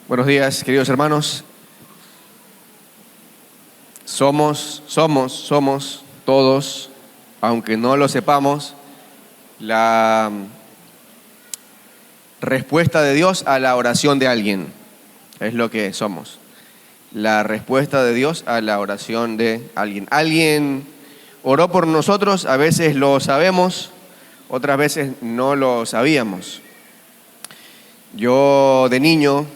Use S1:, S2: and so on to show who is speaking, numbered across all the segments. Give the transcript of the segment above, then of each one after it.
S1: Buenos días, queridos hermanos. Somos todos, aunque no lo sepamos, la respuesta de Dios a la oración de alguien. Es lo que somos. La respuesta de Dios a la oración de alguien. Alguien oró por nosotros, a veces lo sabemos, otras veces no lo sabíamos. Yo de niño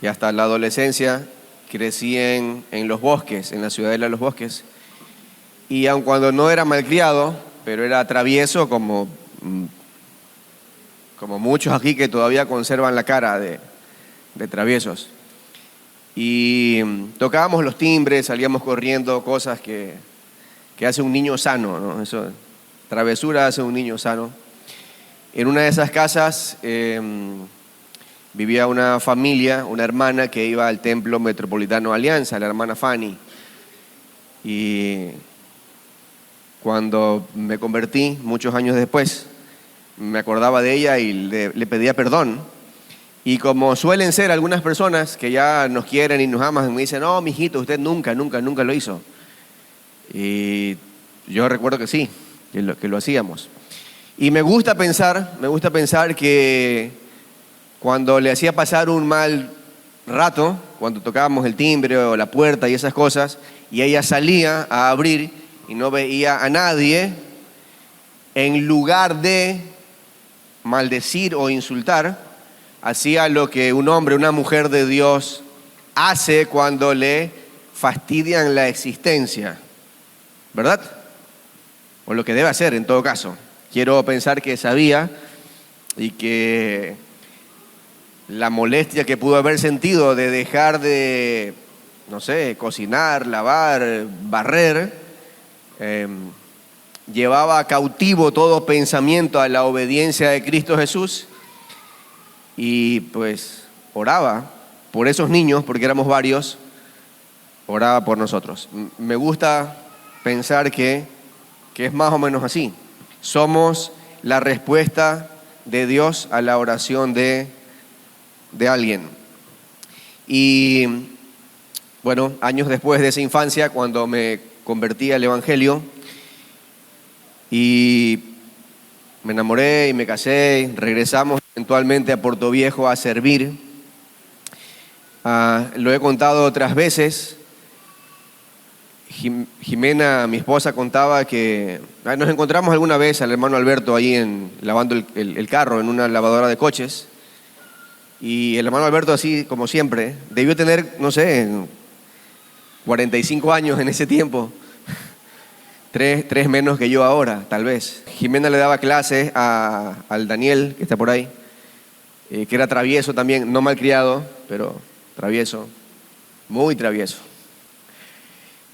S1: y hasta la adolescencia crecí en los bosques, en la ciudadela de los bosques. Y aun cuando no era malcriado, pero era travieso como muchos aquí que todavía conservan la cara de traviesos. Y tocábamos los timbres, salíamos corriendo, cosas que hace un niño sano, ¿no? Eso, travesura hace un niño sano. En una de esas casas vivía una familia, una hermana que iba al Templo Metropolitano Alianza, la hermana Fanny. Y cuando me convertí, muchos años después, me acordaba de ella y le pedía perdón. Y como suelen ser algunas personas que ya nos quieren y nos aman, me dicen, no, mijito, usted nunca lo hizo. Y yo recuerdo que sí, que lo hacíamos. Y me gusta pensar que cuando le hacía pasar un mal rato, cuando tocábamos el timbre o la puerta y esas cosas, y ella salía a abrir y no veía a nadie, en lugar de maldecir o insultar, hacía lo que un hombre, una mujer de Dios hace cuando le fastidian la existencia, ¿verdad? O lo que debe hacer en todo caso. Quiero pensar que sabía y que la molestia que pudo haber sentido de dejar de, no sé, cocinar, lavar, barrer, llevaba cautivo todo pensamiento a la obediencia de Cristo Jesús y pues oraba por esos niños, porque éramos varios, oraba por nosotros. Me gusta pensar que es más o menos así. Somos la respuesta de Dios a la oración de alguien. Y bueno, años después de esa infancia, cuando me convertí al Evangelio y me enamoré y me casé, regresamos eventualmente a Puerto Viejo a servir. Lo he contado otras veces. Jimena, mi esposa, contaba que nos encontramos alguna vez al hermano Alberto ahí lavando el carro en una lavadora de coches. Y el hermano Alberto, así como siempre, debió tener, no sé, 45 años en ese tiempo. Tres menos que yo ahora, tal vez. Jimena le daba clases al Daniel, que está por ahí, que era travieso también, no malcriado, pero travieso, muy travieso.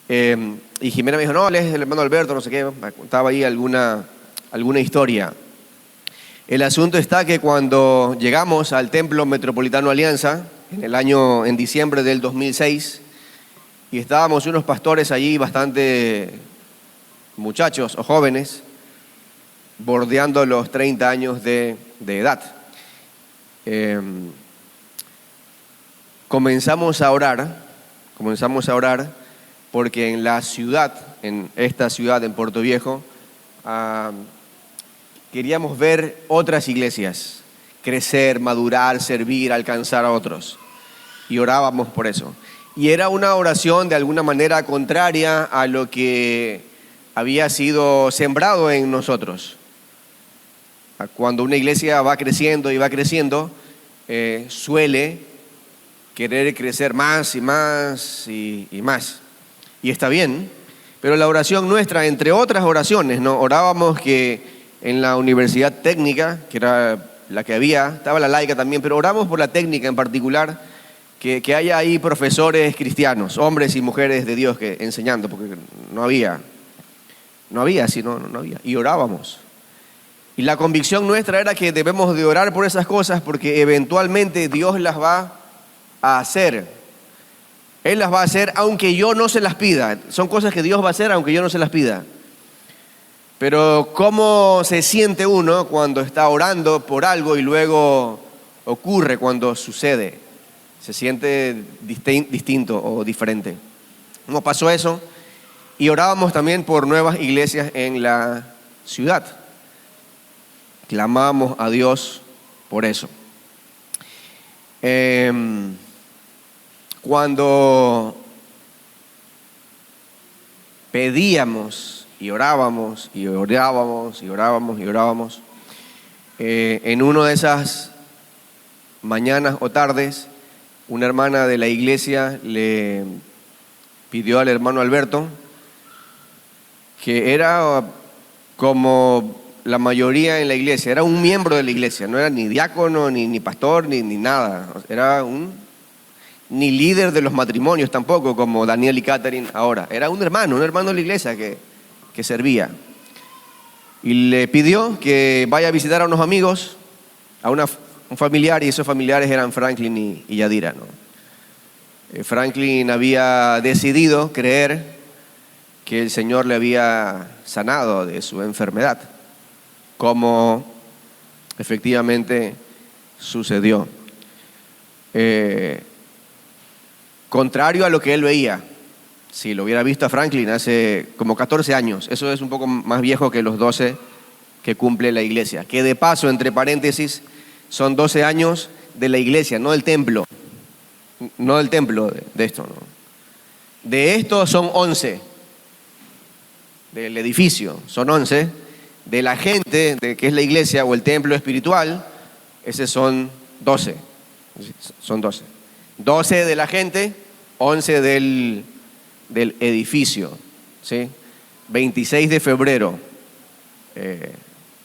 S1: Y Jimena me dijo, no, él es el hermano Alberto, no sé qué, me contaba ahí alguna historia. El asunto está que cuando llegamos al Templo Metropolitano Alianza, en diciembre del 2006, y estábamos unos pastores allí, bastante muchachos o jóvenes, bordeando los 30 años de edad. Comenzamos a orar porque en esta ciudad, en Puerto Viejo, queríamos ver otras iglesias crecer, madurar, servir, alcanzar a otros. Y orábamos por eso. Y era una oración de alguna manera contraria a lo que había sido sembrado en nosotros. Cuando una iglesia va creciendo y va creciendo, suele querer crecer más y más y más. Y está bien, pero la oración nuestra, entre otras oraciones, ¿no? Orábamos que en la universidad técnica, que era la que había, estaba la laica también, pero oramos por la técnica en particular, que haya ahí profesores cristianos, hombres y mujeres de Dios que enseñando, porque no había. Y orábamos. Y la convicción nuestra era que debemos de orar por esas cosas porque eventualmente Dios las va a hacer. Él las va a hacer aunque yo no se las pida. Son cosas que Dios va a hacer aunque yo no se las pida. Pero ¿cómo se siente uno cuando está orando por algo y luego ocurre, cuando sucede? Se siente distinto o diferente. Nos pasó eso y orábamos también por nuevas iglesias en la ciudad. Clamábamos a Dios por eso. Cuando pedíamos y orábamos y orábamos y orábamos y orábamos, en una de esas mañanas o tardes, una hermana de la iglesia le pidió al hermano Alberto, que era como la mayoría en la iglesia, era un miembro de la iglesia, no era ni diácono, ni pastor, ni nada, era ni líder de los matrimonios tampoco, como Daniel y Catherine ahora, era un hermano de la iglesia que servía. Y le pidió que vaya a visitar a unos amigos, a un familiar, y esos familiares eran Franklin y Yadira, ¿no? Franklin había decidido creer que el Señor le había sanado de su enfermedad, como efectivamente sucedió. Contrario a lo que él veía, si lo hubiera visto a Franklin hace como 14 años, eso es un poco más viejo que los 12 que cumple la iglesia, que de paso, entre paréntesis, son 12 años de la iglesia, no del templo, de esto, ¿no? De esto son 11, del edificio son 11, de la gente, de que es la iglesia o el templo espiritual, ese son 12, son 12. 12 de la gente, 11 del edificio, ¿sí? 26 de febrero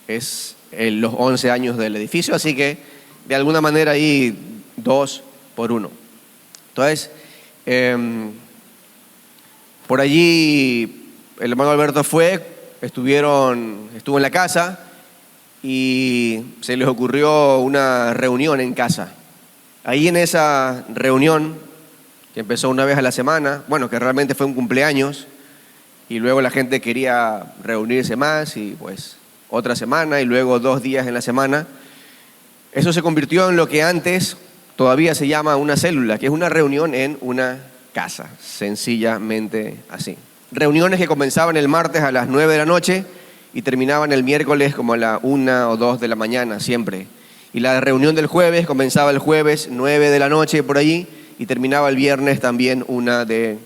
S1: es los 11 años del edificio, así que de alguna manera ahí 2 por 1. Entonces, por allí el hermano Alberto estuvo en la casa y se les ocurrió una reunión en casa. Ahí en esa reunión, que empezó una vez a la semana, bueno, que realmente fue un cumpleaños, y luego la gente quería reunirse más, y pues otra semana, y luego 2 días en la semana, eso se convirtió en lo que antes todavía se llama una célula, que es una reunión en una casa, sencillamente así. Reuniones que comenzaban el martes a las 9 de la noche y terminaban el miércoles como a la 1 o 2 de la mañana, siempre. Y la reunión del jueves comenzaba el jueves 9 de la noche por allí y terminaba el viernes también 1 de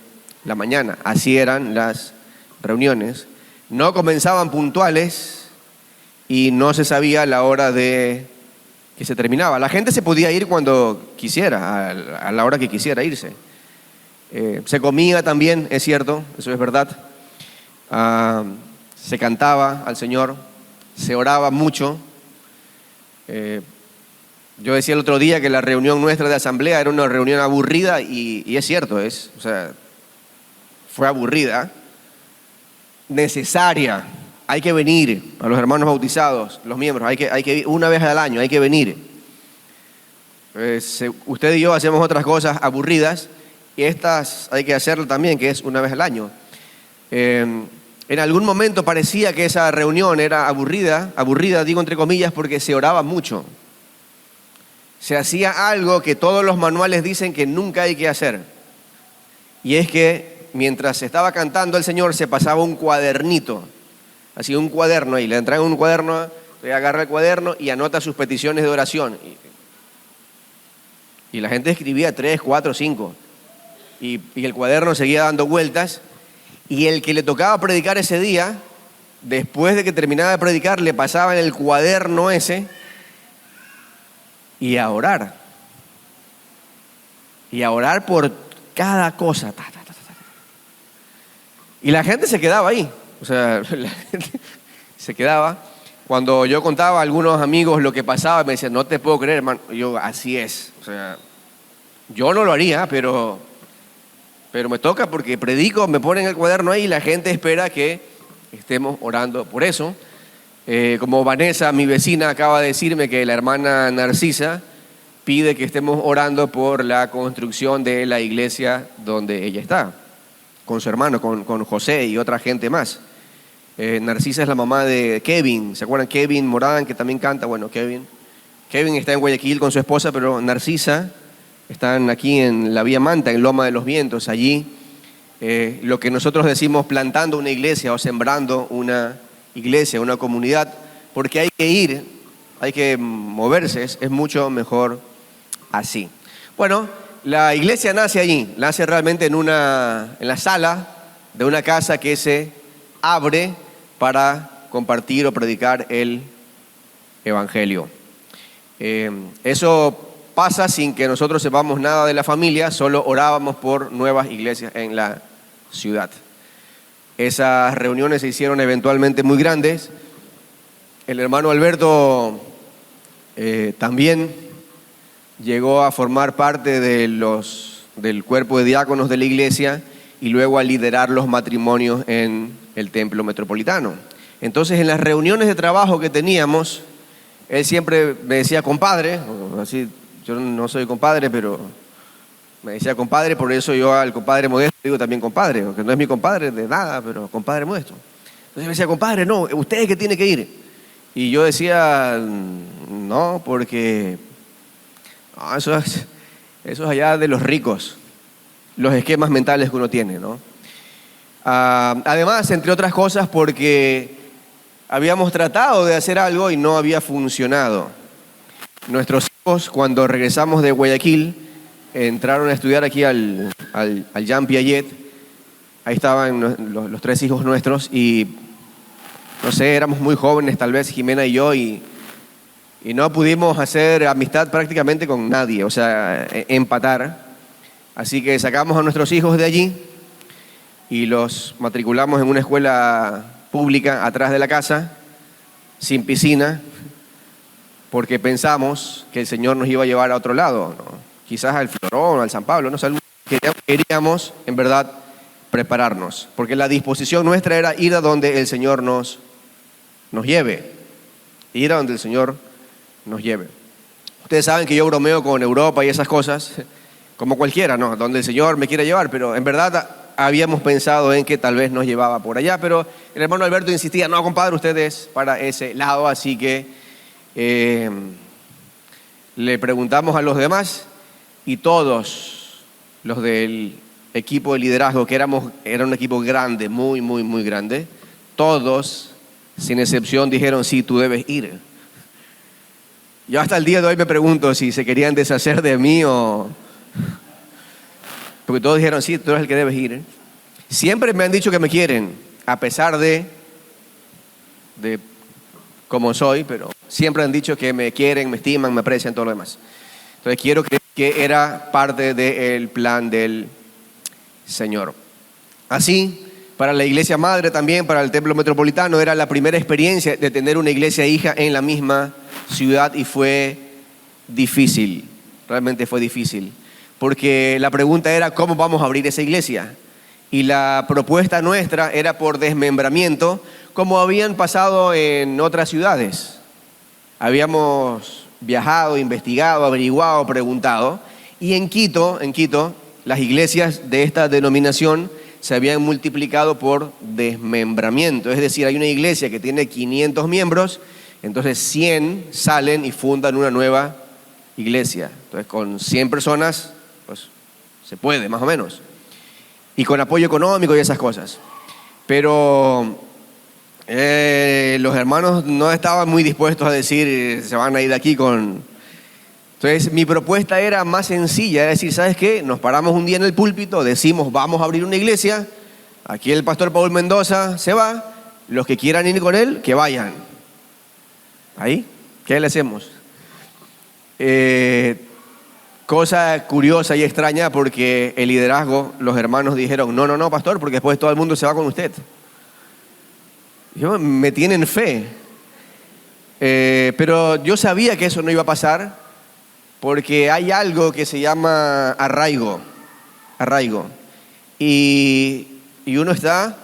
S1: la mañana. Así eran las reuniones. No comenzaban puntuales y no se sabía la hora de que se terminaba. La gente se podía ir cuando quisiera, a la hora que quisiera irse. Se comía también, es cierto, eso es verdad. Se cantaba al Señor, se oraba mucho. Yo decía el otro día que la reunión nuestra de asamblea era una reunión aburrida y es cierto, fue aburrida, necesaria. Hay que venir a los hermanos bautizados, los miembros, hay que ir una vez al año, hay que venir. Usted y yo hacemos otras cosas aburridas y estas hay que hacerlo también, que es una vez al año. En algún momento parecía que esa reunión era aburrida, digo entre comillas, porque se oraba mucho. Se hacía algo que todos los manuales dicen que nunca hay que hacer. Y es que mientras se estaba cantando el Señor se pasaba un cuadernito, así un cuaderno ahí, le entregan un cuaderno, usted agarra el cuaderno y anota sus peticiones de oración. Y la gente escribía 3, 4, 5. Y el cuaderno seguía dando vueltas. Y el que le tocaba predicar ese día, después de que terminaba de predicar, le pasaba en el cuaderno ese y a orar. Y a orar por cada cosa. Y la gente se quedaba ahí. O sea, la gente se quedaba. Cuando yo contaba a algunos amigos lo que pasaba, me decían, no te puedo creer, hermano. Yo, así es. O sea, yo no lo haría, pero me toca porque predico, me ponen el cuaderno ahí y la gente espera que estemos orando por eso. Como Vanessa, mi vecina, acaba de decirme que la hermana Narcisa pide que estemos orando por la construcción de la iglesia donde ella está, con su hermano, con José y otra gente más. Narcisa es la mamá de Kevin, ¿se acuerdan? Kevin Morán, que también canta. Bueno, Kevin está en Guayaquil con su esposa, pero Narcisa están aquí en la Vía Manta, en Loma de los Vientos, allí. Lo que nosotros decimos plantando una iglesia o sembrando una iglesia, una comunidad, porque hay que ir, hay que moverse, es mucho mejor así. Bueno, la iglesia nace allí, nace realmente en la sala de una casa que se abre para compartir o predicar el evangelio. Eso pasa sin que nosotros sepamos nada de la familia, solo orábamos por nuevas iglesias en la ciudad. Esas reuniones se hicieron eventualmente muy grandes. El hermano Alberto también llegó a formar parte del cuerpo de diáconos de la iglesia y luego a liderar los matrimonios en el templo metropolitano. Entonces, en las reuniones de trabajo que teníamos, él siempre me decía compadre, así, yo no soy compadre, pero me decía compadre, por eso yo al compadre Modesto digo también compadre, aunque no es mi compadre de nada, pero compadre Modesto. Entonces me decía, compadre, no, usted es que tiene que ir. Y yo decía, no, porque no, eso es allá de los ricos, los esquemas mentales que uno tiene, ¿no? Además, entre otras cosas, porque habíamos tratado de hacer algo y no había funcionado. Nuestros hijos, cuando regresamos de Guayaquil, entraron a estudiar aquí al Jean Piaget. Ahí estaban los tres hijos nuestros y, no sé, éramos muy jóvenes, tal vez Jimena y yo, y no pudimos hacer amistad prácticamente con nadie, o sea, empatar. Así que sacamos a nuestros hijos de allí y los matriculamos en una escuela pública atrás de la casa, sin piscina, porque pensamos que el Señor nos iba a llevar a otro lado, ¿no? Quizás al Florón, al San Pablo, no sé, queríamos en verdad prepararnos, porque la disposición nuestra era ir a donde el Señor nos lleve, ir a donde el Señor nos lleve. Ustedes saben que yo bromeo con Europa y esas cosas, como cualquiera, ¿no? Donde el Señor me quiere llevar, pero en verdad habíamos pensado en que tal vez nos llevaba por allá, pero el hermano Alberto insistía, no, compadre, usted es para ese lado, así que le preguntamos a los demás y todos los del equipo de liderazgo, que era un equipo grande, muy, muy, muy grande, todos, sin excepción, dijeron, sí, tú debes ir. Yo hasta el día de hoy me pregunto si se querían deshacer de mí o... Porque todos dijeron, sí, tú eres el que debes ir. Siempre me han dicho que me quieren, a pesar de cómo soy, pero siempre han dicho que me quieren, me estiman, me aprecian, todo lo demás. Entonces quiero creer que era parte del plan del Señor. Así, para la iglesia madre también, para el templo metropolitano, era la primera experiencia de tener una iglesia hija en la misma ciudad y fue difícil, realmente fue difícil, porque la pregunta era ¿cómo vamos a abrir esa iglesia? Y la propuesta nuestra era por desmembramiento, como habían pasado en otras ciudades. Habíamos viajado, investigado, averiguado, preguntado, y en Quito, las iglesias de esta denominación se habían multiplicado por desmembramiento. Es decir, hay una iglesia que tiene 500 miembros, entonces 100 salen y fundan una nueva iglesia. Entonces con 100 personas, pues se puede, más o menos. Y con apoyo económico y esas cosas. Pero los hermanos no estaban muy dispuestos a decir, se van a ir de aquí con... Entonces mi propuesta era más sencilla, era decir, ¿sabes qué? Nos paramos un día en el púlpito, decimos, vamos a abrir una iglesia, aquí el pastor Paul Mendoza se va, los que quieran ir con él, que vayan. ¿Ahí? ¿Qué le hacemos? Cosa curiosa y extraña porque el liderazgo, los hermanos dijeron, no, pastor, porque después todo el mundo se va con usted. Me tienen fe. Pero yo sabía que eso no iba a pasar porque hay algo que se llama arraigo. Y uno está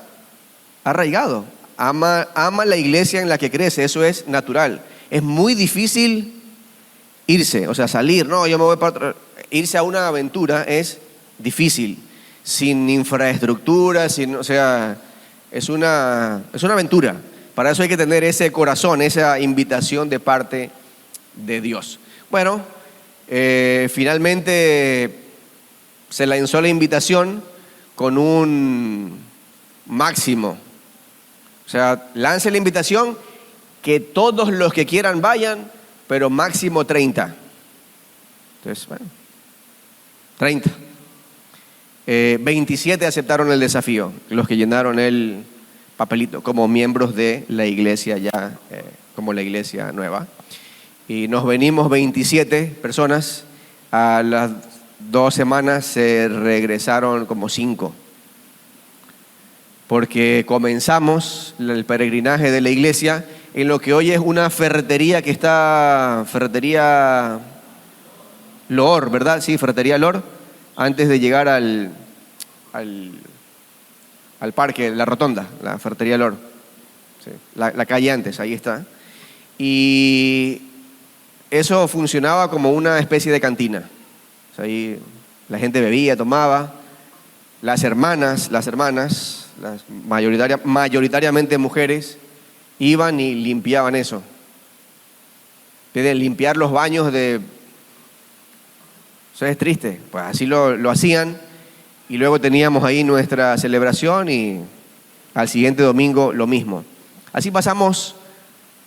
S1: arraigado. Ama la iglesia en la que crece, eso es natural. Es muy difícil irse, o sea, salir, no, yo me voy para irse a una aventura es difícil, sin infraestructura, o sea, es una aventura. Para eso hay que tener ese corazón, esa invitación de parte de Dios. Bueno, Finalmente se lanzó la invitación con un máximo. O sea, lance la invitación que todos los que quieran vayan, pero máximo 30. Entonces, bueno, 30. 27 aceptaron el desafío, los que llenaron el papelito como miembros de la iglesia ya, como la iglesia nueva. Y nos venimos 27 personas, a las 2 semanas se regresaron como 5. Porque comenzamos el peregrinaje de la iglesia en lo que hoy es una ferretería que está, ferretería Loor, ¿verdad? Sí, ferretería Loor, antes de llegar al parque, la rotonda, la ferretería Loor. Sí, la calle antes, ahí está. Y eso funcionaba como una especie de cantina. O sea, ahí la gente bebía, tomaba. Las hermanas, mayoritariamente mujeres, iban y limpiaban eso. De limpiar los baños de... Eso es triste, pues así lo hacían. Y luego teníamos ahí nuestra celebración y al siguiente domingo lo mismo. Así pasamos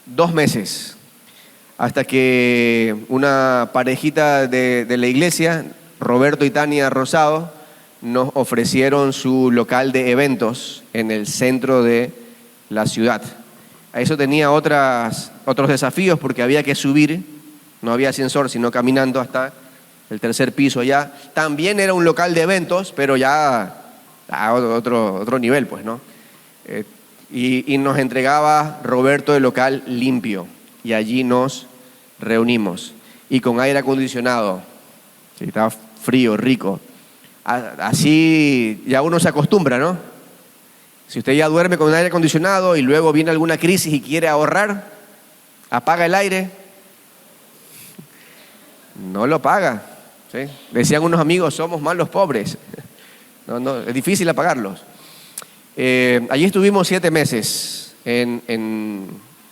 S1: 2 meses, hasta que una parejita de la iglesia, Roberto y Tania Rosado, nos ofrecieron su local de eventos en el centro de la ciudad. A eso tenía otros desafíos porque había que subir, no había ascensor, sino caminando hasta el 3er piso ya. También era un local de eventos, pero ya a otro nivel, pues, ¿no? Y nos entregaba Roberto el local limpio y allí nos reunimos. Y con aire acondicionado, sí, estaba frío, rico. Así ya uno se acostumbra, ¿no? Si usted ya duerme con aire acondicionado y luego viene alguna crisis y quiere ahorrar, apaga el aire, no lo paga, ¿sí? Decían unos amigos, somos malos pobres. No, es difícil apagarlos. Allí estuvimos 7 meses en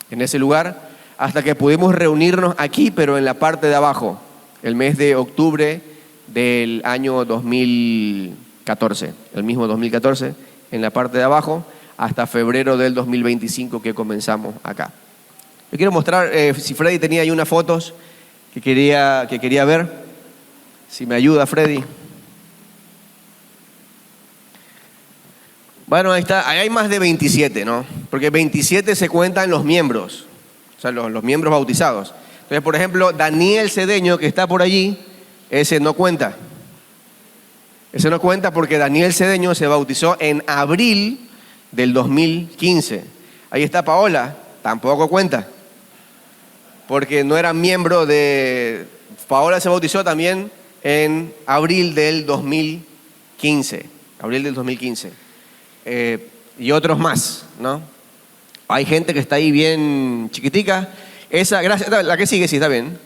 S1: ese lugar, hasta que pudimos reunirnos aquí, pero en la parte de abajo, el mes de octubre del año 2014, el mismo 2014, en la parte de abajo, hasta febrero del 2025 que comenzamos acá. Yo quiero mostrar, si Freddy tenía ahí unas fotos que quería ver, si me ayuda Freddy. Bueno, ahí está, ahí hay más de 27, ¿no? Porque 27 se cuentan los miembros, o sea, los miembros bautizados. Entonces, por ejemplo, Daniel Cedeño, que está por allí, ese no cuenta. Ese no cuenta porque Daniel Cedeño se bautizó en abril del 2015. Ahí está Paola, tampoco cuenta. Porque no era miembro de... Paola se bautizó también en abril del 2015. Abril del 2015. Y otros más, ¿no? Hay gente que está ahí bien chiquitica. Esa, gracias, la que sigue, sí, está bien.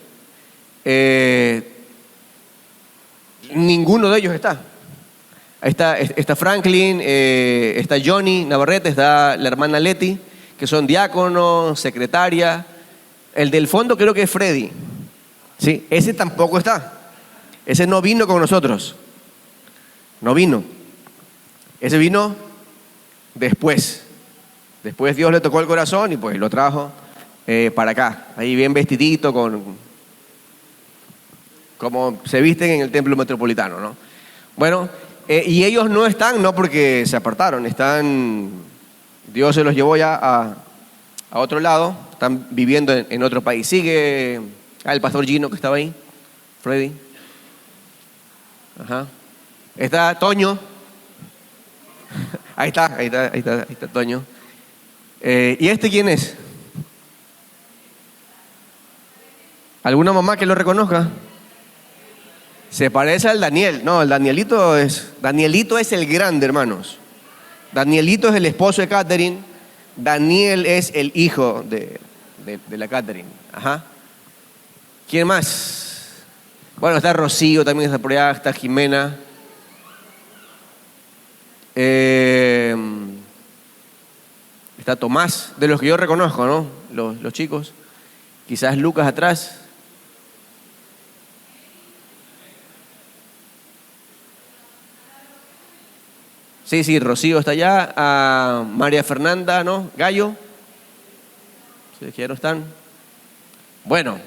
S1: Ninguno de ellos está. Ahí está Franklin, está Johnny Navarrete, está la hermana Leti, que son diáconos, secretaria. El del fondo creo que es Freddy. ¿Sí? Ese tampoco está. Ese no vino con nosotros. No vino. Ese vino después. Después Dios le tocó el corazón y pues lo trajo para acá. Ahí bien vestidito, como se visten en el templo metropolitano, ¿no? Bueno, y ellos no están, no porque se apartaron, están, Dios se los llevó ya a otro lado, están viviendo en otro país. Sigue el pastor Gino que estaba ahí, Freddy. Ajá. Está Toño. Ahí está Toño. ¿Y este quién es? ¿Alguna mamá que lo reconozca? Se parece al Daniel. No, el Danielito es el grande, hermanos. Danielito es el esposo de Catherine. Daniel es el hijo de la Catherine. Ajá. ¿Quién más? Bueno, está Rocío, también está por allá, está Jimena. Está Tomás, de los que yo reconozco, ¿no? Los chicos. Quizás Lucas atrás. Sí, Rocío está allá. A María Fernanda, ¿no? Gallo. Sí, que ya no están. Bueno.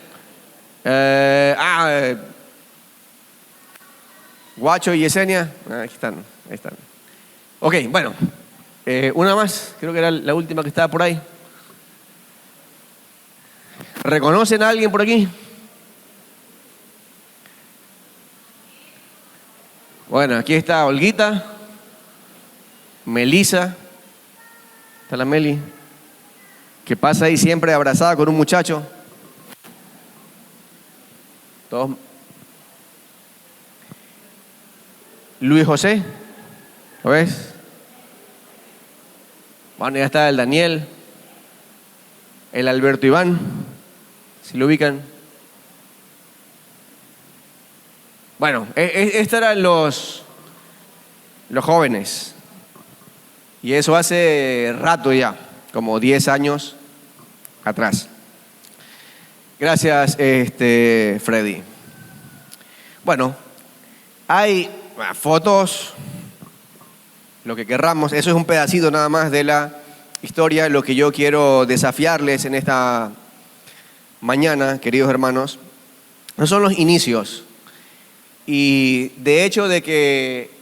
S1: Guacho y Yesenia. Aquí están, ahí están. Ok, bueno. Una más, creo que era la última que estaba por ahí. ¿Reconocen a alguien por aquí? Bueno, aquí está Olguita, Melisa, está la Meli, que pasa ahí siempre abrazada con un muchacho. Todos. Luis José, ¿lo ves? Bueno, ya está el Daniel, el Alberto Iván, si lo ubican. Bueno, estos eran los jóvenes. Y eso hace rato ya, como 10 años atrás. Gracias, Freddy. Bueno, hay fotos, lo que querramos. Eso es un pedacito nada más de la historia. Lo que yo quiero desafiarles en esta mañana, queridos hermanos, no son los inicios. Y de hecho de que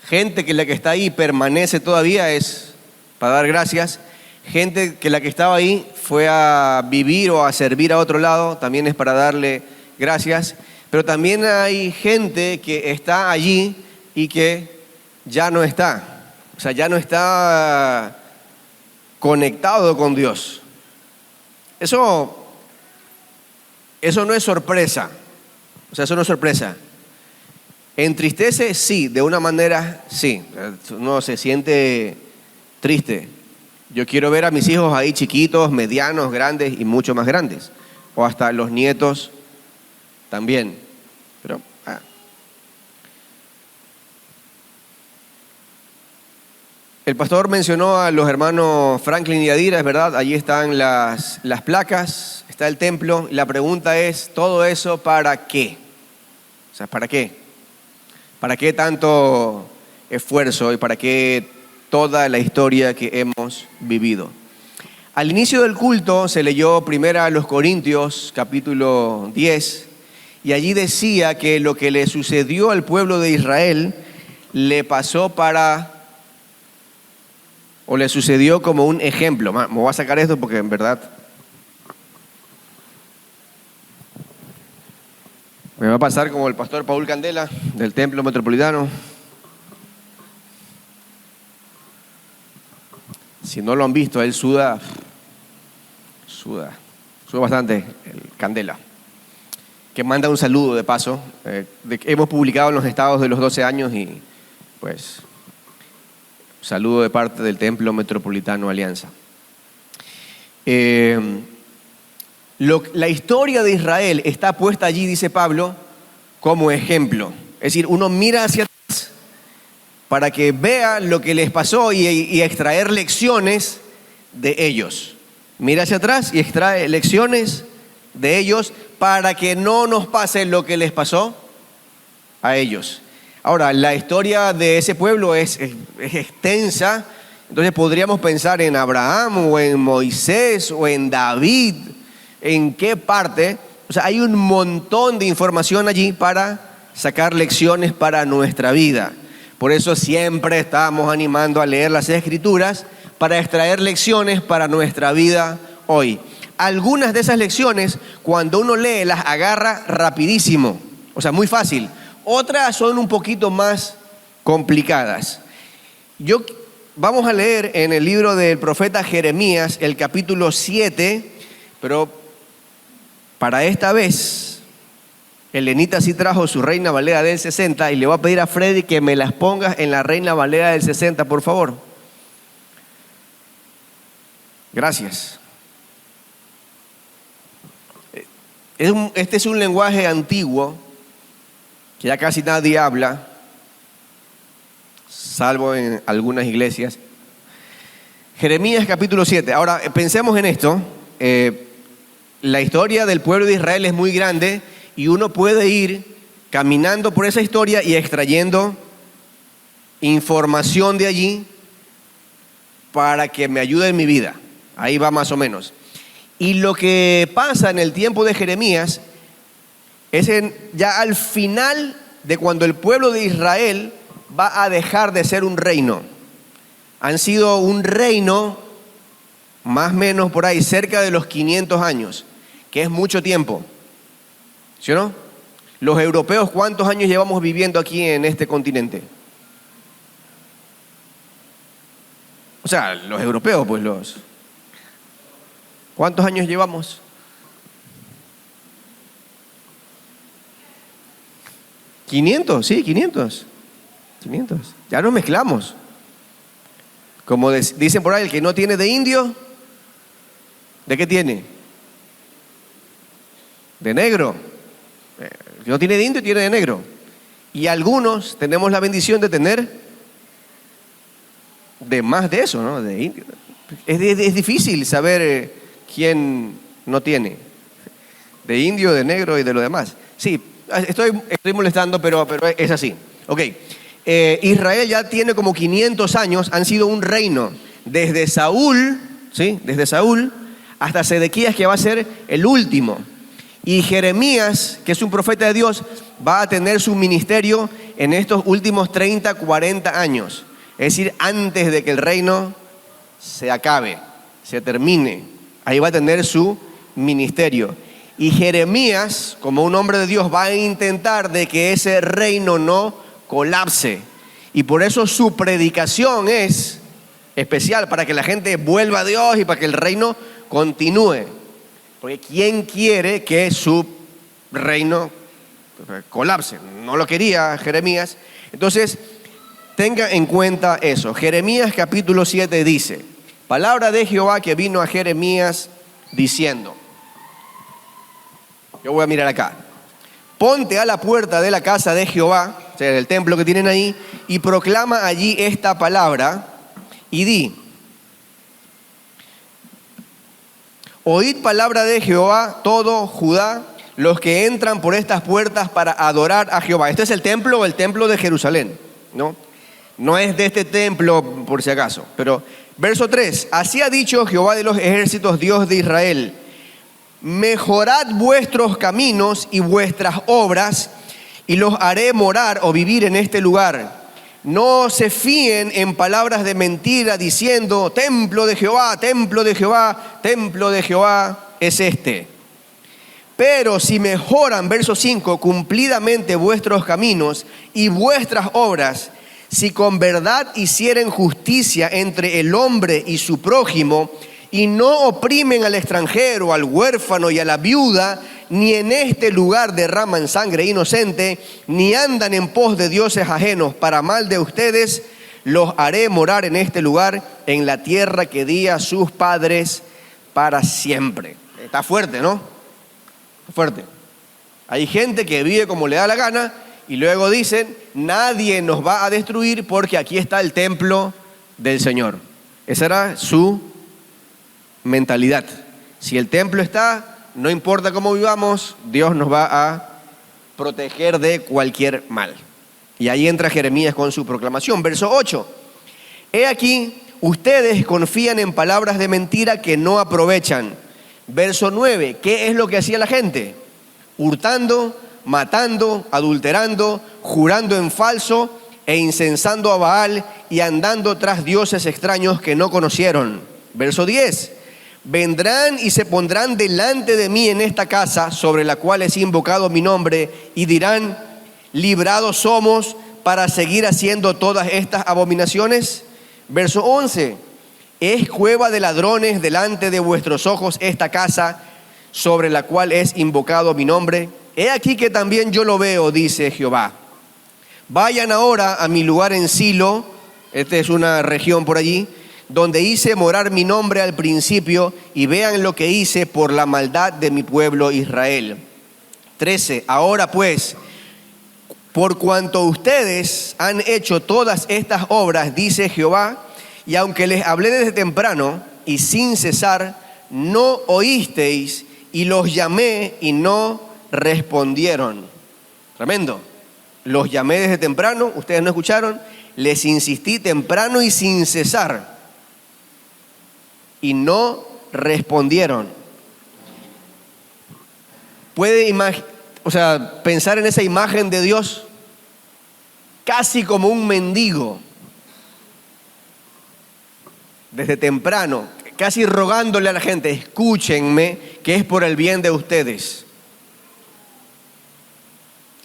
S1: gente que la que está ahí permanece todavía es para dar gracias. Gente que la que estaba ahí fue a vivir o a servir a otro lado, también es para darle gracias. Pero también hay gente que está allí y que ya no está. O sea, ya no está conectado con Dios. Eso no es sorpresa. O sea, eso no es sorpresa. ¿Entristece? Sí, de una manera sí. Uno se siente triste. Yo quiero ver a mis hijos ahí chiquitos, medianos, grandes y mucho más grandes. O hasta los nietos también. Pero, El pastor mencionó a los hermanos Franklin y Adira, es verdad, allí están las placas, está el templo. La pregunta es, ¿todo eso para qué? O sea, ¿para qué? ¿Para qué tanto esfuerzo y para qué toda la historia que hemos vivido? Al inicio del culto se leyó primero a los Corintios, capítulo 10, y allí decía que lo que le sucedió al pueblo de Israel le pasó o le sucedió como un ejemplo. Me voy a sacar esto porque en verdad me va a pasar como el pastor Paul Candela del Templo Metropolitano. Si no lo han visto, él suda bastante, el Candela. Que manda un saludo de paso. Hemos publicado en los estados de los 12 años y pues saludo de parte del Templo Metropolitano Alianza. La historia de Israel está puesta allí, dice Pablo, como ejemplo. Es decir, uno mira hacia atrás para que vea lo que les pasó y extraer lecciones de ellos. Mira hacia atrás y extrae lecciones de ellos para que no nos pase lo que les pasó a ellos. Ahora, la historia de ese pueblo es extensa. Entonces podríamos pensar en Abraham o en Moisés o en David. ¿En qué parte? O sea, hay un montón de información allí para sacar lecciones para nuestra vida. Por eso siempre estamos animando a leer las Escrituras para extraer lecciones para nuestra vida hoy. Algunas de esas lecciones, cuando uno lee, las agarra rapidísimo. O sea, muy fácil. Otras son un poquito más complicadas. Vamos a leer en el libro del profeta Jeremías, el capítulo 7, pero para esta vez, Elenita sí trajo su Reina Valera del 60 y le voy a pedir a Freddy que me las pongas en la Reina Valera del 60, por favor. Gracias. Este es un lenguaje antiguo que ya casi nadie habla, salvo en algunas iglesias. Jeremías capítulo 7. Ahora, pensemos en esto. La historia del pueblo de Israel es muy grande y uno puede ir caminando por esa historia y extrayendo información de allí para que me ayude en mi vida. Ahí va más o menos. Y lo que pasa en el tiempo de Jeremías es ya al final de cuando el pueblo de Israel va a dejar de ser un reino. Han sido un reino más o menos por ahí, cerca de los 500 años, que es mucho tiempo. ¿Sí o no? Los europeos, ¿cuántos años llevamos viviendo aquí en este continente? O sea, los europeos, pues ¿cuántos años llevamos? 500, sí, 500. Ya nos mezclamos. Como dicen por ahí, el que no tiene de indio, ¿de qué tiene? De negro. El que no tiene de indio, tiene de negro. Y algunos tenemos la bendición de tener de más de eso, ¿no? De indio. Es difícil saber quién no tiene. De indio, de negro y de lo demás. Sí, estoy molestando, pero es así. Ok. Israel ya tiene como 500 años, han sido un reino. Desde Saúl, ¿sí? Desde Saúl hasta Sedequías, que va a ser el último. Y Jeremías, que es un profeta de Dios, va a tener su ministerio en estos últimos 30, 40 años. Es decir, antes de que el reino se acabe, se termine. Ahí va a tener su ministerio. Y Jeremías, como un hombre de Dios, va a intentar de que ese reino no colapse. Y por eso su predicación es especial, para que la gente vuelva a Dios y para que el reino continúe. Porque ¿quién quiere que su reino colapse? No lo quería Jeremías. Entonces, tenga en cuenta eso. Jeremías capítulo 7 dice: palabra de Jehová que vino a Jeremías diciendo. Yo voy a mirar acá. Ponte a la puerta de la casa de Jehová, o sea, el templo que tienen ahí, y proclama allí esta palabra y di: oíd palabra de Jehová, todo Judá, los que entran por estas puertas para adorar a Jehová. Este es el templo de Jerusalén, ¿no? No es de este templo, por si acaso. Pero, verso 3, así ha dicho Jehová de los ejércitos, Dios de Israel: mejorad vuestros caminos y vuestras obras, y los haré morar o vivir en este lugar. No se fíen en palabras de mentira diciendo: templo de Jehová, templo de Jehová, templo de Jehová es este. Pero si mejoran, verso 5, cumplidamente vuestros caminos y vuestras obras, si con verdad hicieren justicia entre el hombre y su prójimo, y no oprimen al extranjero, al huérfano y a la viuda, ni en este lugar derraman sangre inocente, ni andan en pos de dioses ajenos para mal de ustedes, los haré morar en este lugar, en la tierra que di a sus padres para siempre. Está fuerte, ¿no? Fuerte. Hay gente que vive como le da la gana y luego dicen: nadie nos va a destruir porque aquí está el templo del Señor. Esa era su mentalidad. Si el templo está, no importa cómo vivamos, Dios nos va a proteger de cualquier mal. Y ahí entra Jeremías con su proclamación. Verso 8. He aquí, ustedes confían en palabras de mentira que no aprovechan. Verso 9. ¿Qué es lo que hacía la gente? Hurtando, matando, adulterando, jurando en falso e incensando a Baal y andando tras dioses extraños que no conocieron. Verso 10. Vendrán y se pondrán delante de mí en esta casa sobre la cual es invocado mi nombre y dirán: librados somos para seguir haciendo todas estas abominaciones. Verso 11. Es cueva de ladrones delante de vuestros ojos esta casa sobre la cual es invocado mi nombre. He aquí que también yo lo veo, dice Jehová. Vayan ahora a mi lugar en Silo, esta es una región por allí, donde hice morar mi nombre al principio, y vean lo que hice por la maldad de mi pueblo Israel. 13. Ahora pues, por cuanto ustedes han hecho todas estas obras, dice Jehová, y aunque les hablé desde temprano y sin cesar, no oísteis, y los llamé y no respondieron. Tremendo. Los llamé desde temprano, ustedes no escucharon, les insistí temprano y sin cesar, y no respondieron. Puede pensar en esa imagen de Dios casi como un mendigo, desde temprano, casi rogándole a la gente: escúchenme, que es por el bien de ustedes.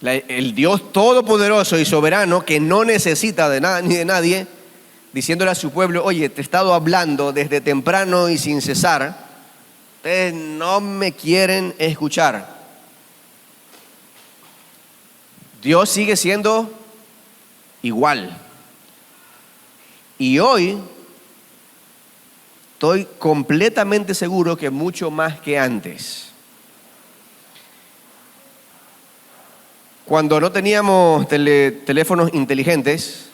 S1: El Dios todopoderoso y soberano, que no necesita de nada ni de nadie, diciéndole a su pueblo: oye, te he estado hablando desde temprano y sin cesar, ustedes no me quieren escuchar. Dios sigue siendo igual. Y hoy estoy completamente seguro que mucho más que antes. Cuando no teníamos teléfonos inteligentes,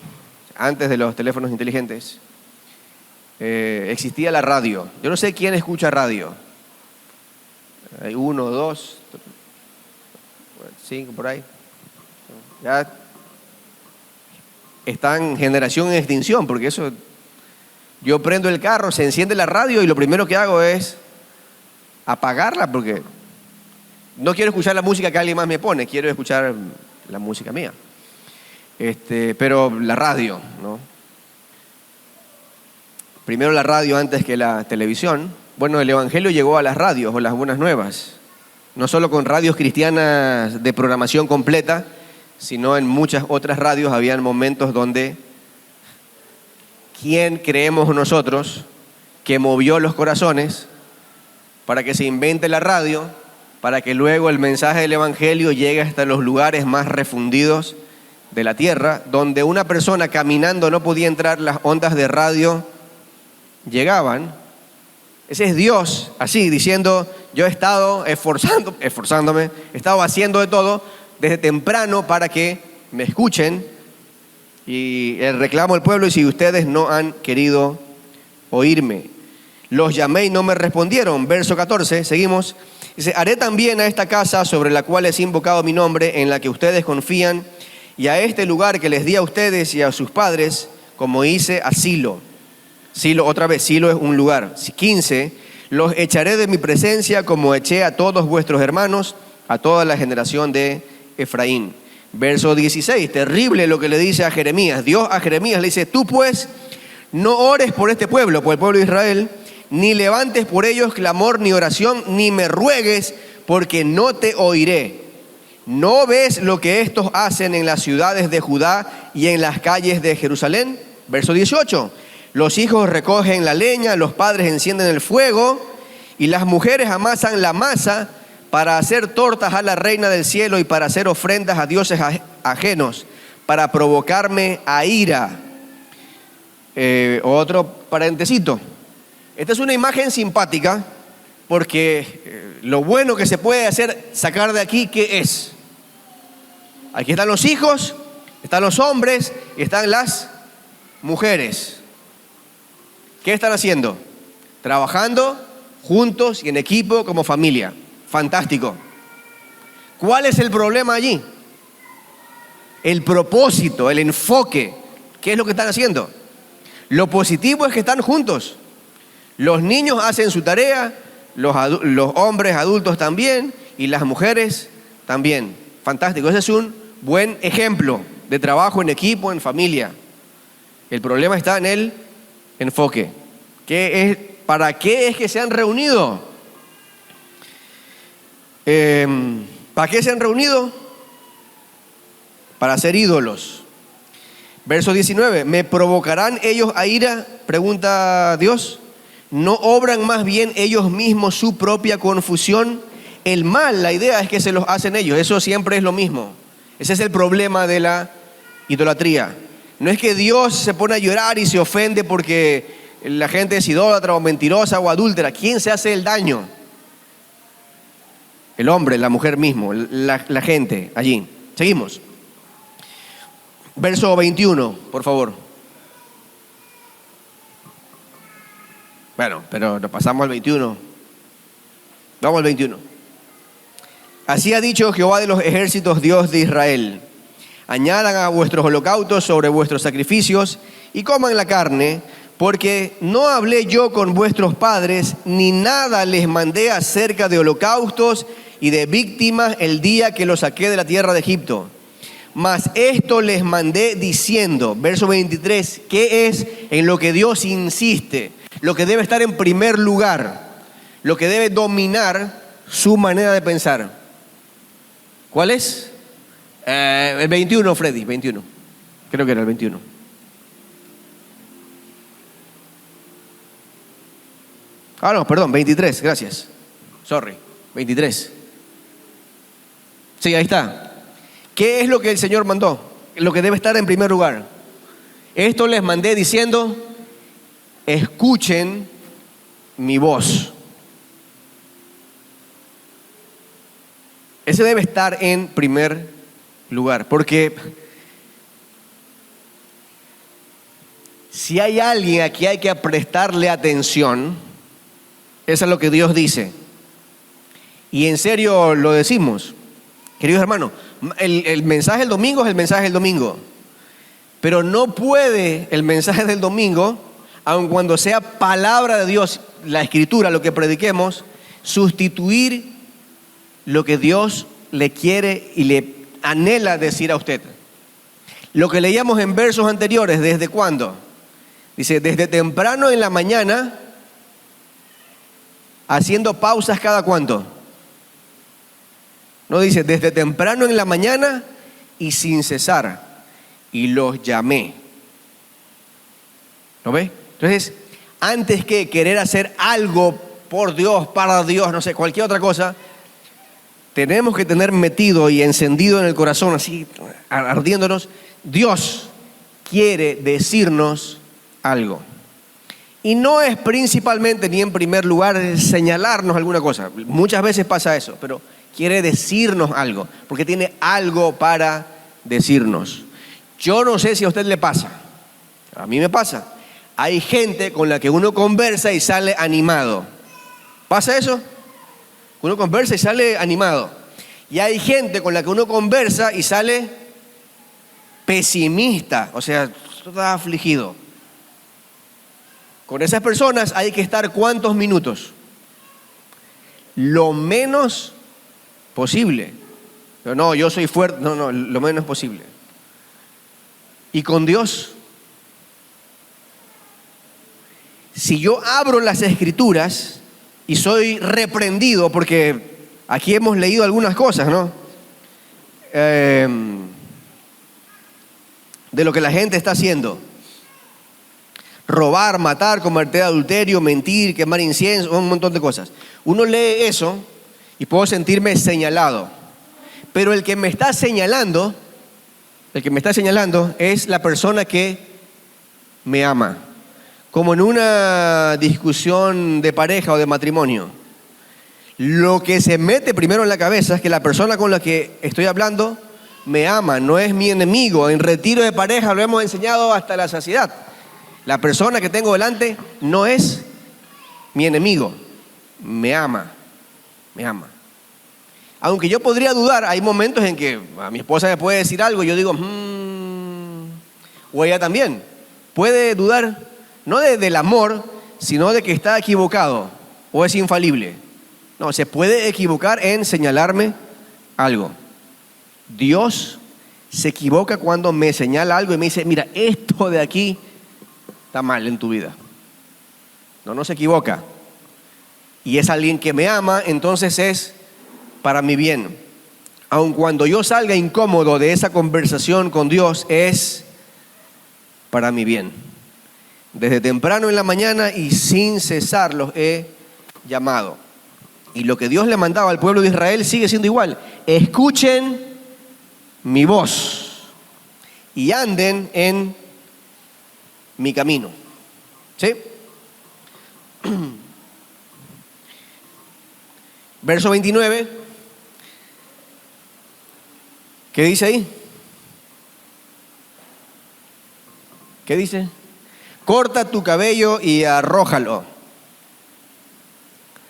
S1: antes de los teléfonos inteligentes, existía la radio. Yo no sé quién escucha radio. Hay 1, 2, 5 por ahí. Ya están en generación en extinción, porque eso, yo prendo el carro, se enciende la radio y lo primero que hago es apagarla, porque no quiero escuchar la música que alguien más me pone, quiero escuchar la música mía. Pero la radio, ¿no? Primero la radio antes que la televisión. Bueno, el Evangelio llegó a las radios o las buenas nuevas, no solo con radios cristianas de programación completa, sino en muchas otras radios habían momentos donde ¿quién creemos nosotros que movió los corazones para que se invente la radio, para que luego el mensaje del Evangelio llegue hasta los lugares más refundidos de la tierra, donde una persona caminando no podía entrar, las ondas de radio llegaban? Ese es Dios, así, diciendo: yo he estado esforzándome, he estado haciendo de todo desde temprano para que me escuchen, y el reclamo del pueblo: y si ustedes no han querido oírme. Los llamé y no me respondieron. Verso 14, seguimos. Dice: haré también a esta casa sobre la cual es invocado mi nombre, en la que ustedes confían, y a este lugar que les di a ustedes y a sus padres, como hice a Silo. Silo, otra vez, Silo es un lugar. 15, los echaré de mi presencia como eché a todos vuestros hermanos, a toda la generación de Efraín. Verso 16, terrible lo que le dice a Jeremías. Dios a Jeremías le dice: tú pues no ores por este pueblo, por el pueblo de Israel, ni levantes por ellos clamor ni oración, ni me ruegues, porque no te oiré. ¿No ves lo que estos hacen en las ciudades de Judá y en las calles de Jerusalén? Verso 18, los hijos recogen la leña, los padres encienden el fuego, y las mujeres amasan la masa para hacer tortas a la reina del cielo y para hacer ofrendas a dioses ajenos, para provocarme a ira. Otro parentesito. Esta es una imagen simpática, porque lo bueno que se puede hacer, sacar de aquí, ¿qué es? Aquí están los hijos, están los hombres y están las mujeres. ¿Qué están haciendo? Trabajando juntos y en equipo como familia. Fantástico. ¿Cuál es el problema allí? El propósito, el enfoque. ¿Qué es lo que están haciendo? Lo positivo es que están juntos. Los niños hacen su tarea, los hombres adultos también, y las mujeres también. Fantástico. Ese es un buen ejemplo de trabajo en equipo, en familia. El problema está en el enfoque. ¿Para qué es que se han reunido? ¿Para qué se han reunido? Para hacer ídolos. Verso 19, ¿me provocarán ellos a ira? Pregunta Dios. ¿No obran más bien ellos mismos su propia confusión? El mal, la idea es que se los hacen ellos. Eso siempre es lo mismo. Ese es el problema de la idolatría. No es que Dios se pone a llorar y se ofende porque la gente es idólatra o mentirosa o adúltera. ¿Quién se hace el daño? El hombre, la mujer mismo, la gente allí. Seguimos. Verso 21, por favor. Bueno, pero nos pasamos al 21. Vamos al 21. Así ha dicho Jehová de los ejércitos, Dios de Israel: Añadan a vuestros holocaustos sobre vuestros sacrificios y coman la carne, porque no hablé yo con vuestros padres, ni nada les mandé acerca de holocaustos y de víctimas el día que los saqué de la tierra de Egipto. Mas esto les mandé diciendo, verso 23, ¿qué es en lo que Dios insiste? Lo que debe estar en primer lugar, lo que debe dominar su manera de pensar. ¿Cuál es? El 21, Freddy, 21. Creo que era el 21. No, perdón, 23, gracias. Sorry, 23. Sí, ahí está. ¿Qué es lo que el Señor mandó? Lo que debe estar en primer lugar. Esto les mandé diciendo, escuchen mi voz. Ese debe estar en primer lugar, porque si hay alguien a quien hay que prestarle atención, eso es lo que Dios dice. Y en serio lo decimos, queridos hermanos. El mensaje del domingo es el mensaje del domingo, pero no puede el mensaje del domingo, aun cuando sea palabra de Dios, la escritura, lo que prediquemos, sustituir lo que Dios le quiere y le anhela decir a usted. Lo que leíamos en versos anteriores, ¿desde cuándo? Dice, desde temprano en la mañana, haciendo pausas cada cuánto. No, dice, desde temprano en la mañana y sin cesar, y los llamé. ¿Lo ve? Entonces, antes que querer hacer algo por Dios, para Dios, no sé, cualquier otra cosa, tenemos que tener metido y encendido en el corazón, así, ardiéndonos, Dios quiere decirnos algo. Y no es principalmente ni en primer lugar señalarnos alguna cosa. Muchas veces pasa eso, pero quiere decirnos algo, porque tiene algo para decirnos. Yo no sé si a usted le pasa, a mí me pasa. Hay gente con la que uno conversa y sale animado. ¿Pasa eso? Uno conversa y sale animado. Y hay gente con la que uno conversa y sale pesimista, o sea, está afligido. Con esas personas hay que estar ¿cuántos minutos? Lo menos posible. Pero no, yo soy fuerte. No, lo menos posible. Y con Dios, si yo abro las Escrituras y soy reprendido, porque aquí hemos leído algunas cosas, ¿no? De lo que la gente está haciendo. Robar, matar, cometer adulterio, mentir, quemar incienso, un montón de cosas. Uno lee eso y puedo sentirme señalado. Pero el que me está señalando es la persona que me ama. Como en una discusión de pareja o de matrimonio. Lo que se mete primero en la cabeza es que la persona con la que estoy hablando me ama, no es mi enemigo. En retiro de pareja lo hemos enseñado hasta la saciedad. La persona que tengo delante no es mi enemigo, me ama. Aunque yo podría dudar, hay momentos en que a mi esposa me puede decir algo y yo digo, o ella también puede dudar, no del amor, sino de que está equivocado o es infalible. No, se puede equivocar en señalarme algo. Dios se equivoca cuando me señala algo y me dice, mira, esto de aquí está mal en tu vida. No se equivoca. Y es alguien que me ama, entonces es para mi bien. Aun cuando yo salga incómodo de esa conversación con Dios, es para mi bien. Desde temprano en la mañana y sin cesar los he llamado. Y lo que Dios le mandaba al pueblo de Israel sigue siendo igual. Escuchen mi voz y anden en mi camino. ¿Sí? Verso 29. ¿Qué dice ahí? ¿Qué dice? Corta tu cabello y arrójalo.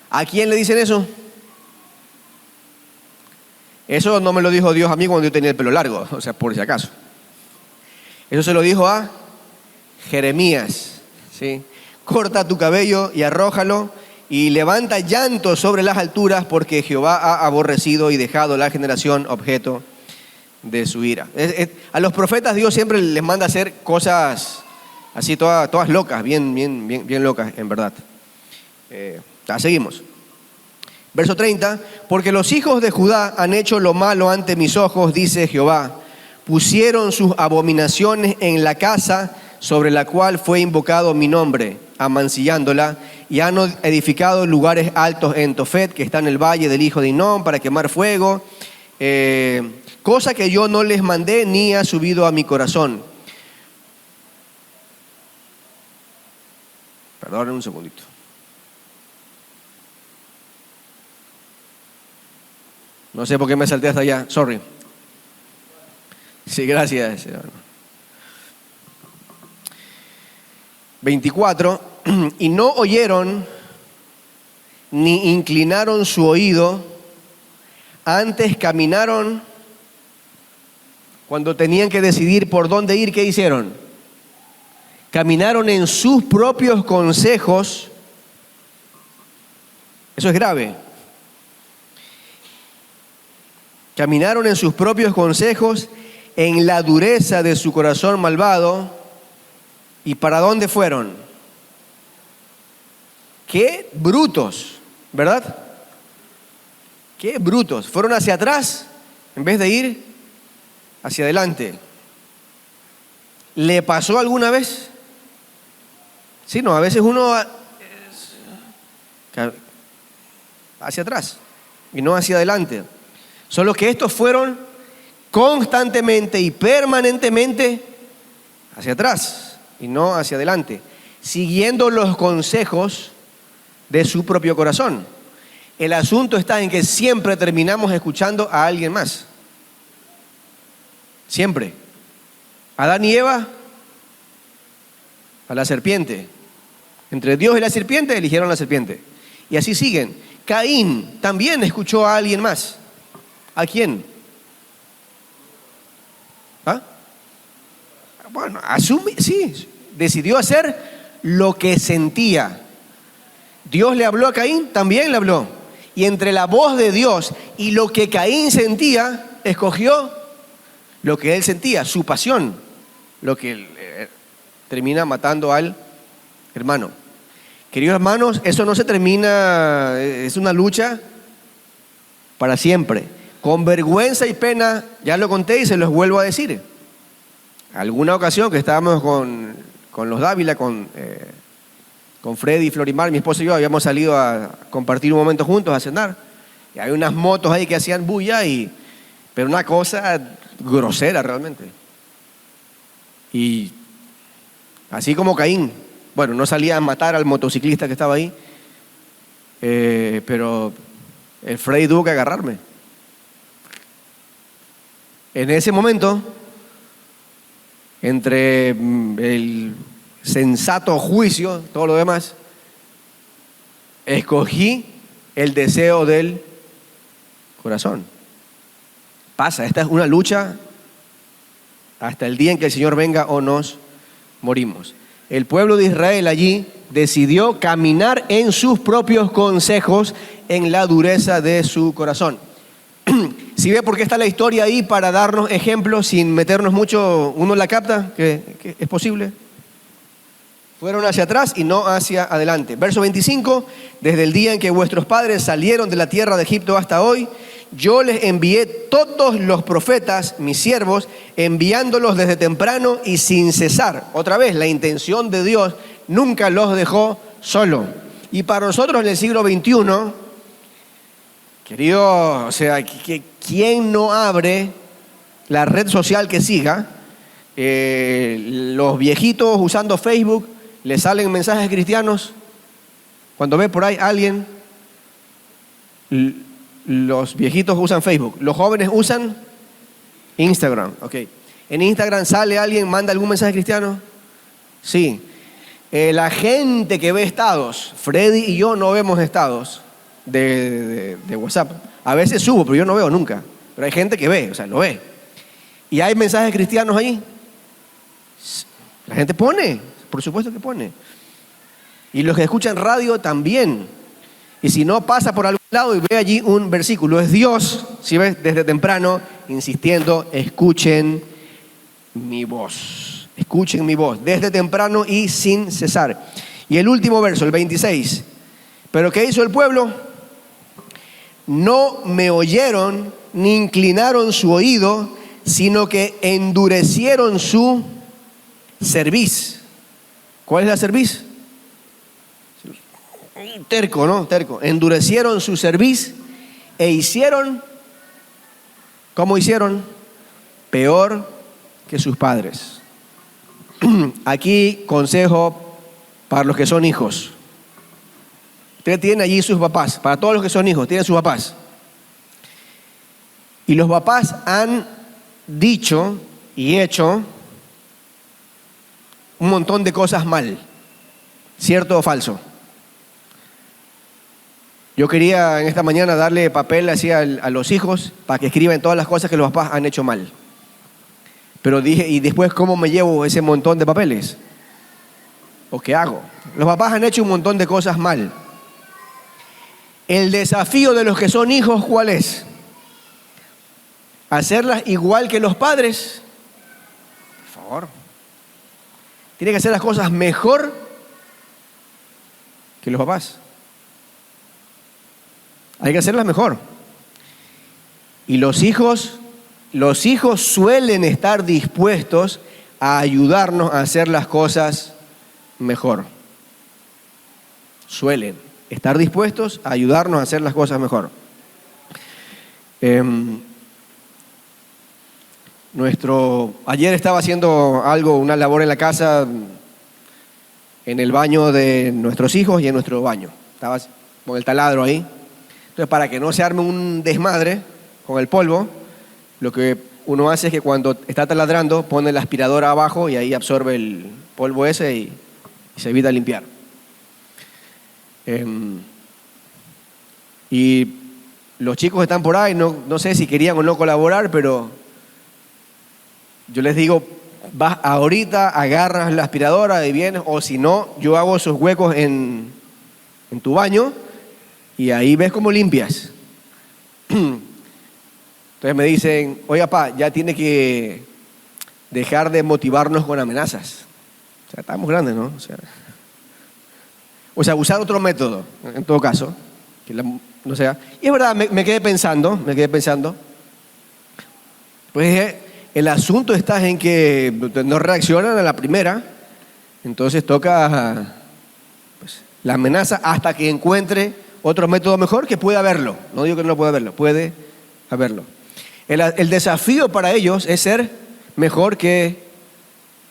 S1: ¿A quién le dicen eso? Eso no me lo dijo Dios a mí cuando yo tenía el pelo largo, o sea, por si acaso. Eso se lo dijo a Jeremías, ¿sí? Corta tu cabello y arrójalo y levanta llanto sobre las alturas porque Jehová ha aborrecido y dejado la generación objeto de su ira. A los profetas Dios siempre les manda a hacer cosas así todas locas, bien locas en verdad. Seguimos. Verso 30, porque los hijos de Judá han hecho lo malo ante mis ojos, dice Jehová. Pusieron sus abominaciones en la casa sobre la cual fue invocado mi nombre, amancillándola, y han edificado lugares altos en Tofet, que está en el valle del hijo de Hinnom, para quemar fuego, cosa que yo no les mandé ni ha subido a mi corazón. Perdonen un segundito. No sé por qué me salté hasta allá, sorry. Sí, gracias. 24, y no oyeron ni inclinaron su oído, antes caminaron cuando tenían que decidir por dónde ir. ¿Qué hicieron? Caminaron en sus propios consejos. Eso es grave. Caminaron en sus propios consejos, en la dureza de su corazón malvado. ¿Y para dónde fueron? ¡Qué brutos! ¿Verdad? ¡Qué brutos! Fueron hacia atrás en vez de ir hacia adelante. ¿Le pasó alguna vez? Sí, no, a veces uno hacia atrás y no hacia adelante. Solo que estos fueron constantemente y permanentemente hacia atrás y no hacia adelante, siguiendo los consejos de su propio corazón. El asunto está en que siempre terminamos escuchando a alguien más. Siempre. Adán y Eva, a la serpiente. Entre Dios y la serpiente eligieron la serpiente. Y así siguen. Caín también escuchó a alguien más. ¿A quién? ¿Ah? Bueno, sí, decidió hacer lo que sentía. Dios le habló a Caín, también le habló. Y entre la voz de Dios y lo que Caín sentía, escogió lo que él sentía, su pasión, lo que termina matando al hermano. Queridos hermanos, eso no se termina, es una lucha para siempre. Con vergüenza y pena, ya lo conté y se los vuelvo a decir. Alguna ocasión que estábamos con los Dávila, con Freddy, Florimar, mi esposo y yo habíamos salido a compartir un momento juntos, a cenar. Y hay unas motos ahí que hacían bulla, pero una cosa grosera realmente. Y así como Caín, bueno, no salía a matar al motociclista que estaba ahí, pero el Freddy tuvo que agarrarme. En ese momento, entre el sensato juicio, todo lo demás, escogí el deseo del corazón. Pasa, esta es una lucha hasta el día en que el Señor venga o nos morimos. El pueblo de Israel allí decidió caminar en sus propios consejos, en la dureza de su corazón. Si ve por qué está la historia ahí, para darnos ejemplos sin meternos mucho, uno la capta, que es posible. Fueron hacia atrás y no hacia adelante. Verso 25, desde el día en que vuestros padres salieron de la tierra de Egipto hasta hoy, yo les envié todos los profetas, mis siervos, enviándolos desde temprano y sin cesar. Otra vez, la intención de Dios nunca los dejó solo. Y para nosotros en el siglo XXI, querido, o sea, ¿quién no abre la red social que siga? Los viejitos usando Facebook, le salen mensajes cristianos. Cuando ve por ahí alguien, los viejitos usan Facebook, los jóvenes usan Instagram. Okay. En Instagram sale alguien, manda algún mensaje cristiano. Sí. La gente que ve estados, Freddy y yo no vemos estados de WhatsApp. A veces subo, pero yo no veo nunca. pero hay gente que ve, o sea, lo ve. ¿Y hay mensajes cristianos ahí? La gente pone, por supuesto que pone. Y los que escuchan radio también. Y si no, pasa por algún lado y ve allí un versículo. Es Dios, si ves, desde temprano, insistiendo, escuchen mi voz. Escuchen mi voz, desde temprano y sin cesar. Y el último verso, el 26. ¿Pero qué hizo el pueblo? No me oyeron ni inclinaron su oído, sino que endurecieron su cerviz. ¿Cuál es la cerviz? Terco, ¿no? Terco. Endurecieron su cerviz e hicieron, ¿cómo hicieron? Peor que sus padres. Aquí consejo para los que son hijos. Ustedes tienen allí sus papás. Para todos los que son hijos, tienen sus papás. Y los papás han dicho y hecho un montón de cosas mal. ¿Cierto o falso? Yo quería en esta mañana darle papel así a los hijos para que escriban todas las cosas que los papás han hecho mal. Pero dije, ¿y después cómo me llevo ese montón de papeles? ¿O qué hago? Los papás han hecho un montón de cosas mal. El desafío de los que son hijos, ¿cuál es? ¿Hacerlas igual que los padres? Por favor. Tienen que hacer las cosas mejor que los papás. Hay que hacerlas mejor. Y los hijos suelen estar dispuestos a ayudarnos a hacer las cosas mejor. Suelen estar dispuestos a ayudarnos a hacer las cosas mejor. Ayer estaba haciendo una labor en la casa, en el baño de nuestros hijos y en nuestro baño. Estaba con el taladro ahí. Entonces, para que no se arme un desmadre con el polvo, lo que uno hace es que cuando está taladrando, pone la aspiradora abajo y ahí absorbe el polvo ese y se evita limpiar. Y los chicos están por ahí, no sé si querían o no colaborar, pero yo les digo, vas ahorita, agarras la aspiradora y vienes, o si no, yo hago esos huecos en tu baño y ahí ves cómo limpias. Entonces me dicen, oye papá, ya tiene que dejar de motivarnos con amenazas. O sea, estamos grandes, ¿no? O sea, usar otro método, en todo caso. No sea. Y es verdad, me quedé pensando, pues el asunto está en que no reaccionan a la primera, entonces toca la amenaza hasta que encuentre otro método mejor, que puede haberlo. No digo que no pueda haberlo, puede haberlo. El desafío para ellos es ser mejor que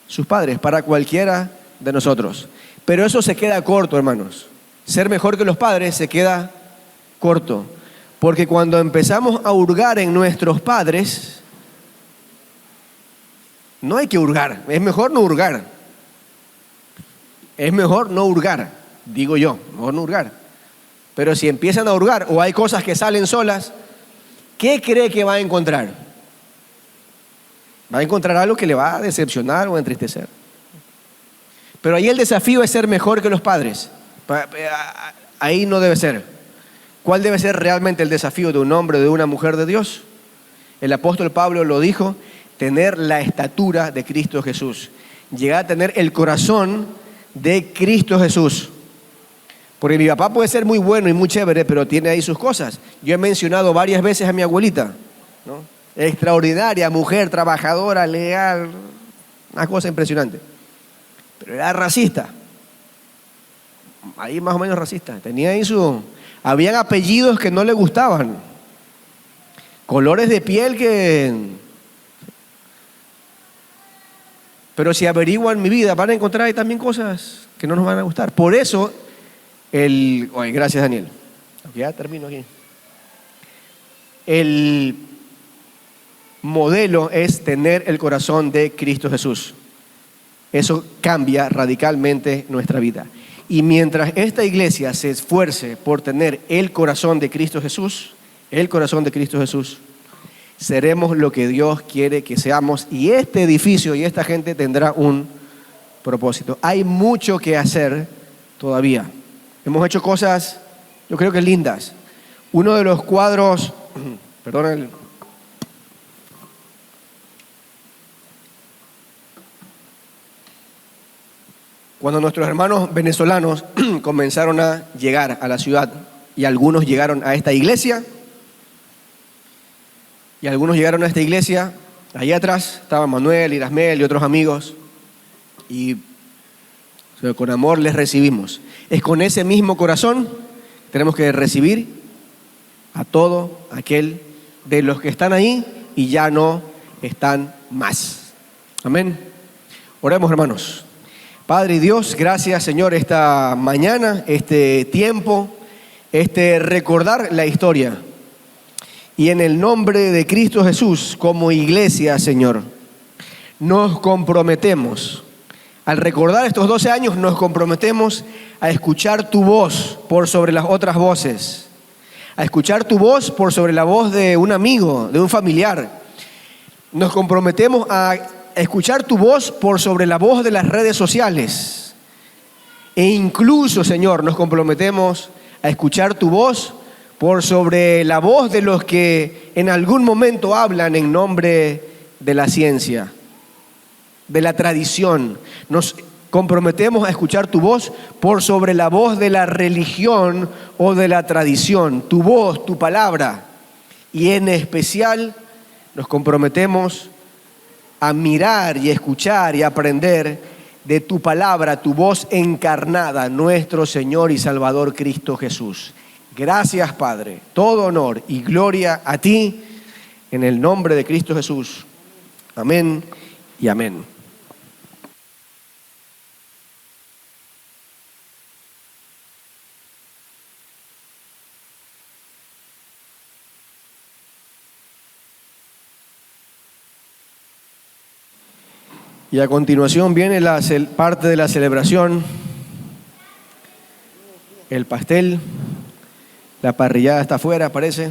S1: sus padres, para cualquiera de nosotros. Pero eso se queda corto, hermanos. Ser mejor que los padres se queda corto. Porque cuando empezamos a hurgar en nuestros padres, no hay que hurgar, es mejor no hurgar. Es mejor no hurgar, digo yo, mejor no hurgar. Pero si empiezan a hurgar o hay cosas que salen solas, ¿qué cree que va a encontrar? Va a encontrar algo que le va a decepcionar o a entristecer. Pero ahí el desafío es ser mejor que los padres. Ahí no debe ser. ¿Cuál debe ser realmente el desafío de un hombre o de una mujer de Dios? El apóstol Pablo lo dijo: tener la estatura de Cristo Jesús. Llegar a tener el corazón de Cristo Jesús. Porque mi papá puede ser muy bueno y muy chévere, pero tiene ahí sus cosas. Yo he mencionado varias veces a mi abuelita, ¿no? Extraordinaria, mujer, trabajadora, leal, una cosa impresionante. Pero era racista. Ahí más o menos racista. Tenía ahí habían apellidos que no le gustaban. Colores de piel que... Pero si averiguan mi vida, van a encontrar ahí también cosas que no nos van a gustar. Por eso, gracias Daniel. Ya termino aquí. El modelo es tener el corazón de Cristo Jesús. Eso cambia radicalmente nuestra vida. Y mientras esta iglesia se esfuerce por tener el corazón de Cristo Jesús, seremos lo que Dios quiere que seamos y este edificio y esta gente tendrá un propósito. Hay mucho que hacer todavía. Hemos hecho cosas, yo creo que lindas. Uno de los cuadros, perdón, cuando nuestros hermanos venezolanos comenzaron a llegar a la ciudad y algunos llegaron a esta iglesia, allá atrás estaban Manuel, Irasmel y otros amigos, y con amor les recibimos. Es con ese mismo corazón que tenemos que recibir a todo aquel de los que están ahí y ya no están más. Amén. Oremos, hermanos. Padre Dios, gracias, Señor, esta mañana, este tiempo, recordar la historia. Y en el nombre de Cristo Jesús, como iglesia, Señor, nos comprometemos. Al recordar estos 12 años, nos comprometemos a escuchar tu voz por sobre las otras voces, a escuchar tu voz por sobre la voz de un amigo, de un familiar. Nos comprometemos a escuchar tu voz por sobre la voz de las redes sociales. E incluso, Señor, nos comprometemos a escuchar tu voz por sobre la voz de los que en algún momento hablan en nombre de la ciencia, de la tradición. Nos comprometemos a escuchar tu voz por sobre la voz de la religión o de la tradición, tu voz, tu palabra. Y en especial nos comprometemos a mirar y escuchar y aprender de tu palabra, tu voz encarnada, nuestro Señor y Salvador Cristo Jesús. Gracias, Padre. Todo honor y gloria a ti, en el nombre de Cristo Jesús. Amén y amén. Y a continuación viene parte de la celebración, el pastel, la parrillada está afuera, parece.